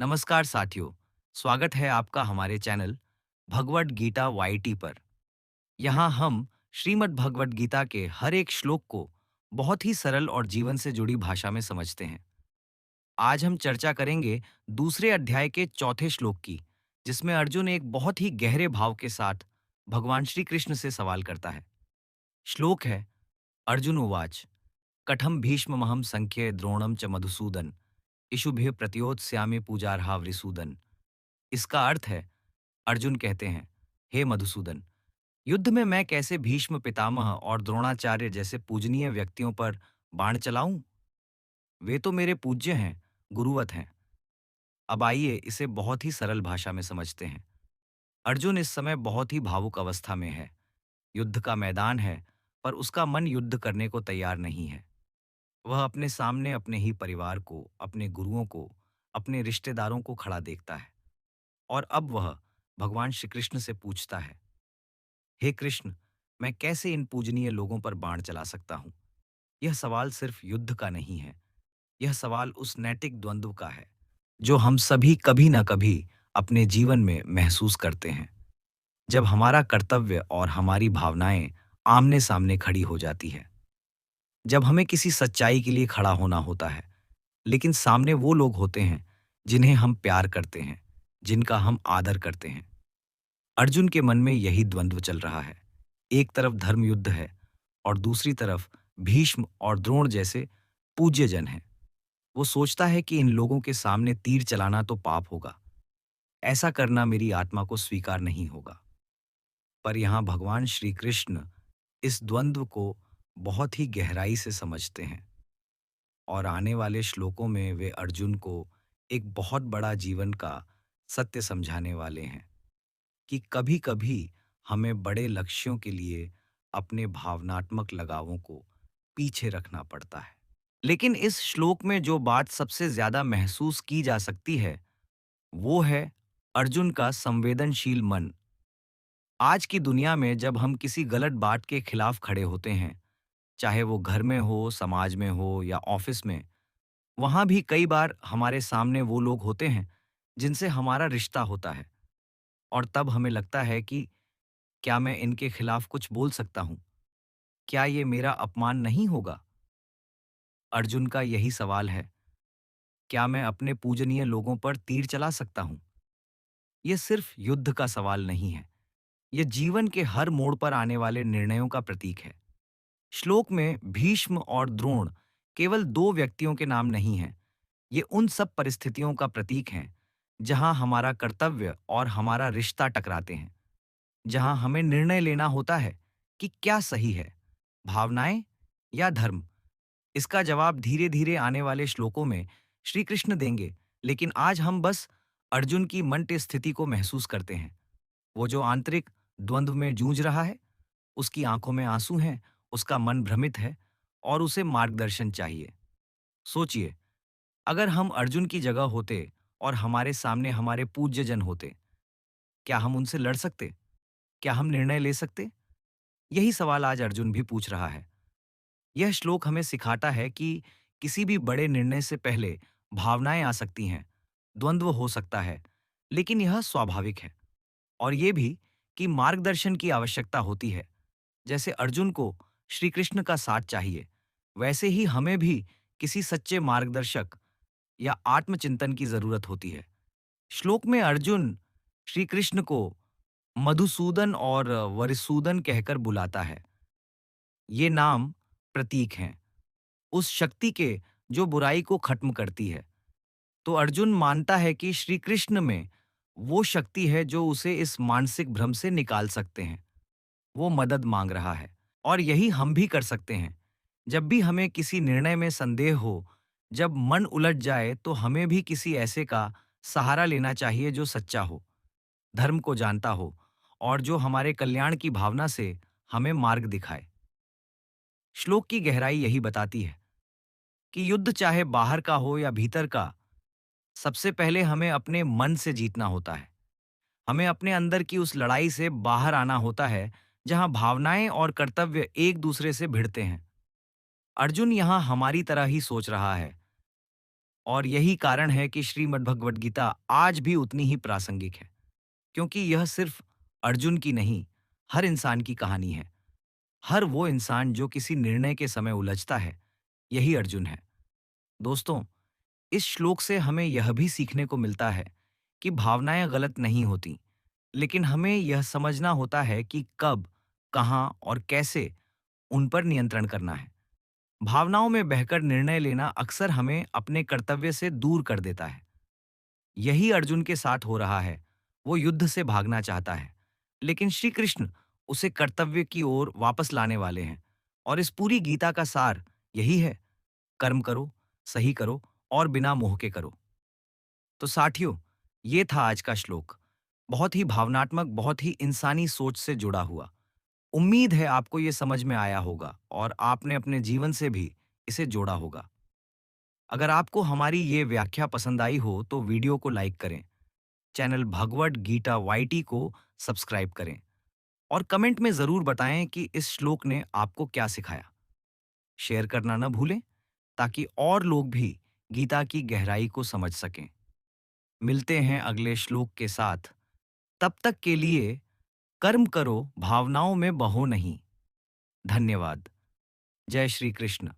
नमस्कार साथियों, स्वागत है आपका हमारे चैनल भगवड गीता वाईटी पर। यहाँ हम श्रीमद् भगवद गीता के हर एक श्लोक को बहुत ही सरल और जीवन से जुड़ी भाषा में समझते हैं। आज हम चर्चा करेंगे दूसरे अध्याय के चौथे श्लोक की, जिसमें अर्जुन एक बहुत ही गहरे भाव के साथ भगवान श्री कृष्ण से सवाल करता है। श्लोक है, अर्जुन उवाच कठम भीष्ममहम संख्ये द्रोणम च मधुसूदन इषुभिः प्रत्योत्स्यामि पूजार्हा वृसूदन। इसका अर्थ है, अर्जुन कहते हैं, हे मधुसूदन, युद्ध में मैं कैसे भीष्म पितामह और द्रोणाचार्य जैसे पूजनीय व्यक्तियों पर बाण चलाऊं? वे तो मेरे पूज्य हैं, गुरुवत हैं। अब आइए इसे बहुत ही सरल भाषा में समझते हैं। अर्जुन इस समय बहुत ही भावुक अवस्था में है। युद्ध का मैदान है, पर उसका मन युद्ध करने को तैयार नहीं है। वह अपने सामने अपने ही परिवार को, अपने गुरुओं को, अपने रिश्तेदारों को खड़ा देखता है। और अब वह भगवान श्री कृष्ण से पूछता है, हे कृष्ण, मैं कैसे इन पूजनीय लोगों पर बाण चला सकता हूं? यह सवाल सिर्फ युद्ध का नहीं है। यह सवाल उस नैतिक द्वंद्व का है जो हम सभी कभी न कभी अपने जीवन में महसूस करते हैं, जब हमारा कर्तव्य और हमारी भावनाएं आमने सामने खड़ी हो जाती है। जब हमें किसी सच्चाई के लिए खड़ा होना होता है, लेकिन सामने वो लोग होते हैं जिन्हें हम प्यार करते हैं, जिनका हम आदर करते हैं। अर्जुन के मन में यही द्वंद्व चल रहा है। एक तरफ धर्म युद्ध है और दूसरी तरफ भीष्म और द्रोण जैसे पूज्य जन हैं। वो सोचता है कि इन लोगों के सामने तीर चलाना तो पाप होगा। ऐसा करना मेरी आत्मा को स्वीकार नहीं होगा। पर यहाँ भगवान श्री कृष्ण इस द्वंद्व को बहुत ही गहराई से समझते हैं और आने वाले श्लोकों में वे अर्जुन को एक बहुत बड़ा जीवन का सत्य समझाने वाले हैं कि कभी-कभी हमें बड़े लक्ष्यों के लिए अपने भावनात्मक लगावों को पीछे रखना पड़ता है। लेकिन इस श्लोक में जो बात सबसे ज्यादा महसूस की जा सकती है, वो है अर्जुन का संवेदनशील मन। आज की दुनिया में जब हम किसी गलत बात के खिलाफ खड़े होते हैं, चाहे वो घर में हो, समाज में हो या ऑफिस में, वहां भी कई बार हमारे सामने वो लोग होते हैं जिनसे हमारा रिश्ता होता है। और तब हमें लगता है कि क्या मैं इनके खिलाफ कुछ बोल सकता हूं? क्या ये मेरा अपमान नहीं होगा? अर्जुन का यही सवाल है, क्या मैं अपने पूजनीय लोगों पर तीर चला सकता हूं? यह सिर्फ युद्ध का सवाल नहीं है। यह जीवन के हर मोड़ पर आने वाले निर्णयों का प्रतीक है। श्लोक में भीष्म और द्रोण केवल दो व्यक्तियों के नाम नहीं हैं। ये उन सब परिस्थितियों का प्रतीक हैं जहां हमारा कर्तव्य और हमारा रिश्ता टकराते हैं, जहां हमें निर्णय लेना होता है कि क्या सही है, भावनाएं या धर्म। इसका जवाब धीरे धीरे आने वाले श्लोकों में श्री कृष्ण देंगे, लेकिन आज हम बस अर्जुन की मंट स्थिति को महसूस करते हैं। वो जो आंतरिक द्वंद्व में जूझ रहा है, उसकी आंखों में आंसू हैं, उसका मन भ्रमित है और उसे मार्गदर्शन चाहिए। सोचिए, अगर हम अर्जुन की जगह होते और हमारे सामने हमारे पूज्य जन होते, क्या हम उनसे लड़ सकते? क्या हम निर्णय ले सकते? यही सवाल आज अर्जुन भी पूछ रहा है। यह श्लोक हमें सिखाता है कि किसी भी बड़े निर्णय से पहले भावनाएं आ सकती हैं, द्वंद्व हो सकता है, लेकिन यह स्वाभाविक है। और ये भी कि मार्गदर्शन की आवश्यकता होती है। जैसे अर्जुन को श्री कृष्ण का साथ चाहिए, वैसे ही हमें भी किसी सच्चे मार्गदर्शक या आत्मचिंतन की जरूरत होती है। श्लोक में अर्जुन श्री कृष्ण को मधुसूदन और वरिसूदन कहकर बुलाता है। ये नाम प्रतीक हैं उस शक्ति के जो बुराई को खत्म करती है। तो अर्जुन मानता है कि श्री कृष्ण में वो शक्ति है जो उसे इस मानसिक भ्रम से निकाल सकते हैं। वो मदद मांग रहा है और यही हम भी कर सकते हैं। जब भी हमें किसी निर्णय में संदेह हो, जब मन उलझ जाए, तो हमें भी किसी ऐसे का सहारा लेना चाहिए जो सच्चा हो, धर्म को जानता हो और जो हमारे कल्याण की भावना से हमें मार्ग दिखाए। श्लोक की गहराई यही बताती है कि युद्ध चाहे बाहर का हो या भीतर का, सबसे पहले हमें अपने मन से जीतना होता है। हमें अपने अंदर की उस लड़ाई से बाहर आना होता है जहां भावनाएं और कर्तव्य एक दूसरे से भिड़ते हैं। अर्जुन यहां हमारी तरह ही सोच रहा है और यही कारण है कि श्रीमद् भगवद गीता आज भी उतनी ही प्रासंगिक है, क्योंकि यह सिर्फ अर्जुन की नहीं, हर इंसान की कहानी है। हर वो इंसान जो किसी निर्णय के समय उलझता है, यही अर्जुन है। दोस्तों, इस श्लोक से हमें यह भी सीखने को मिलता है कि भावनाएं गलत नहीं होती, लेकिन हमें यह समझना होता है कि कब, कहाँ और कैसे उन पर नियंत्रण करना है। भावनाओं में बहकर निर्णय लेना अक्सर हमें अपने कर्तव्य से दूर कर देता है। यही अर्जुन के साथ हो रहा है। वो युद्ध से भागना चाहता है, लेकिन श्री कृष्ण उसे कर्तव्य की ओर वापस लाने वाले हैं। और इस पूरी गीता का सार यही है, कर्म करो, सही करो और बिना मोह के करो। तो साथियों, ये था आज का श्लोक। बहुत ही भावनात्मक, बहुत ही इंसानी सोच से जुड़ा हुआ। उम्मीद है आपको ये समझ में आया होगा और आपने अपने जीवन से भी इसे जोड़ा होगा। अगर आपको हमारी ये व्याख्या पसंद आई हो तो वीडियो को लाइक करें, चैनल भगवट गीता वाईटी को सब्सक्राइब करें और कमेंट में ज़रूर बताएं कि इस श्लोक ने आपको क्या सिखाया। शेयर करना न भूलें ताकि और लोग भी गीता की गहराई को समझ सकें। मिलते हैं अगले श्लोक के साथ। तब तक के लिए कर्म करो, भावनाओं में बहो नहीं। धन्यवाद। जय श्री कृष्ण।